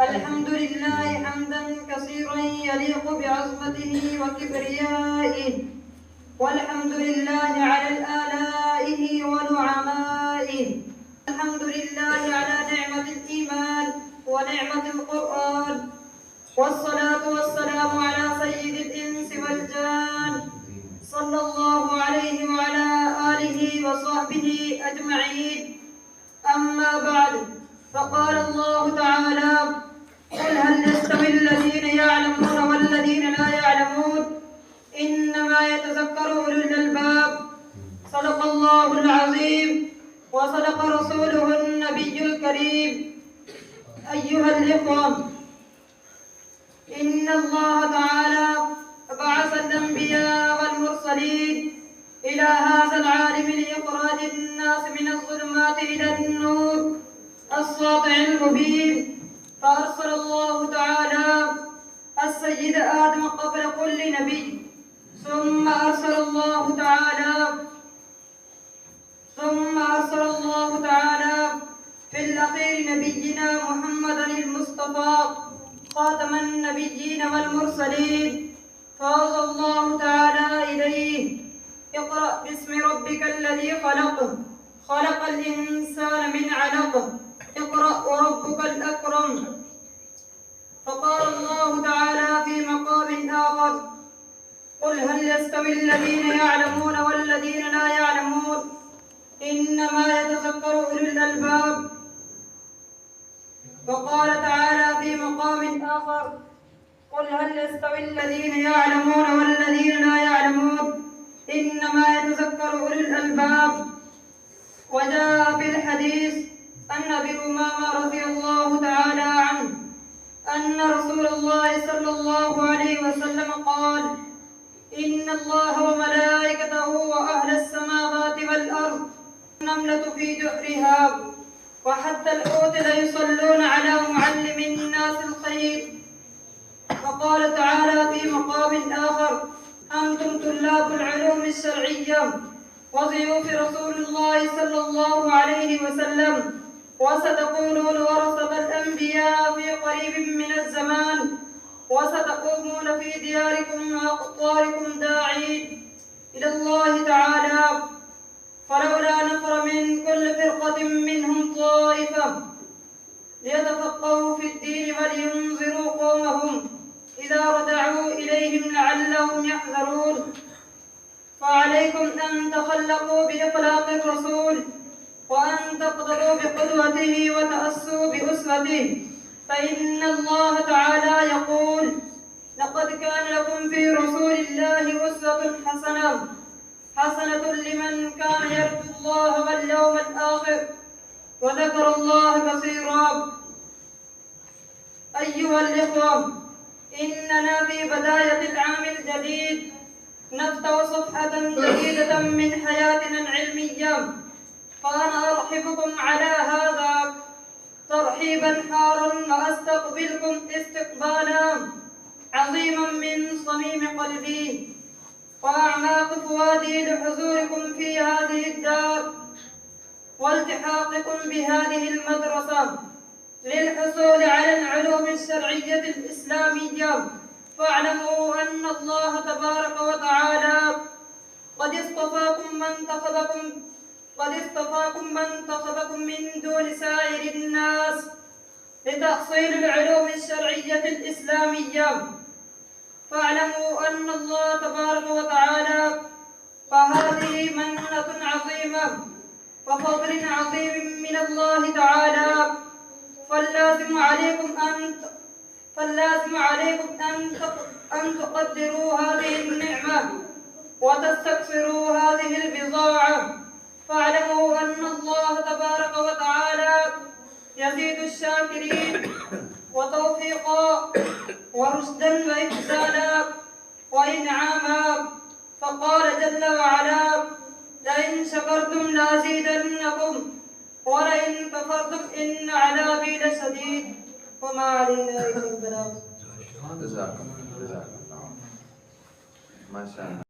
الحمد لله حمدا كثيرا يليق بعظمته وكبريائه، والحمد لله على آلائه ونعمائه، الحمد لله على نعمة الإيمان ونعمة القرآن، والصلاة والسلام على سيد الإنس والجان صلى الله عليه وعلى آله وصحبه أجمعين. أما بعد، فقال الله تعالى: قل هل يستوي الذين يعلمون والذين لا يعلمون إنما يتذكر أولو الألباب. صدق الله العظيم وصدق رسوله النبي الكريم. أيها الإخوة، إن الله تعالى بعث الأنبياء والمرسلين إلى هذا العالم لإخراج الناس من الظلمات إلى النور الساطع المبين، فأرسل الله تعالى السيد آدم قبل كل نبي، ثم أرسل الله تعالى في الأخير نبينا محمدا المصطفى خاتم النبيين والمرسلين، فأوصى الله تعالى إليه: اقرأ باسم ربك الذي خلق، خلق الإنسان من علق، اقرأ وربك الأكرم. فقال الله تعالى في مقام آخر: قل هل يستوي الذين يعلمون والذين لا يعلمون إنما يتذكر أولو الألباب. وقال تعالى في مقام آخر: قل هل يستوي الذين يعلمون والذين لا يعلمون إنما يتذكر أولو الألباب. وجاء في الحديث عن أبي أمامة رضي الله تعالى عنه أن رسول الله صلى الله عليه وسلم قال: إن الله وملائكته وأهل السماوات والأرض النملة في جحرها، وحتى الحوت ليصلون على معلم الناس الخير. وقال تعالى في مقام آخر: أنتم طلاب العلوم الشرعية وضيوف رسول الله صلى الله عليه وسلم، وستكونون ورثة الأنبياء في قريب من الزمان، وستقومون في دياركم وأقطاركم داعين إلى الله تعالى، فلولا نفر من كل فرقة منهم طائفة ليتفقهوا في الدين ولينذروا قومهم إذا رجعوا إليهم لعلهم يحذرون. فعليكم أن تخلقوا بأخلاق الرسول، وأن تقتدوا بقدوته وتأسوا بأسوته، فإن الله تعالى يقول: لقد كان لكم في رسول الله أسوة حسنة لمن كان يرجو الله واليوم الآخر وذكر الله كثيرا. أيها الإخوة، إننا في بداية العام الجديد نفتح صفحة جديدة من حياتنا العلمية، فأنا أرحبكم على هذا ترحيبا حارا، وأستقبلكم استقبالا عظيما من صميم قلبي وأعماق فؤادي لحضوركم في هذه الدار والتحاقكم بهذه المدرسة للحصول على العلوم الشرعية الإسلامية. فاعلموا أن الله تبارك وتعالى قد اصطفاكم من انتخبكم من دون سائر الناس لتحصيل العلوم الشرعية الإسلامية. فاعلموا أن الله تبارك وتعالى فهذه منة عظيمة وفضل عظيم من الله تعالى، فاللازم عليكم أن تقدروا هذه النعمة وتستكثروا هذه البضاعة. فاعلموا أن الله تبارك وتعالى يزيد الشاكرين وتوفيقا ورشدا وإحسانا وإنعاما. فقال جل وعلا: لئن شكرتم لأزيدنكم ولئن كفرتم إن عذابي لشديد. وما علينا إلا البلاغ. جزاكم الله ما شاء الله.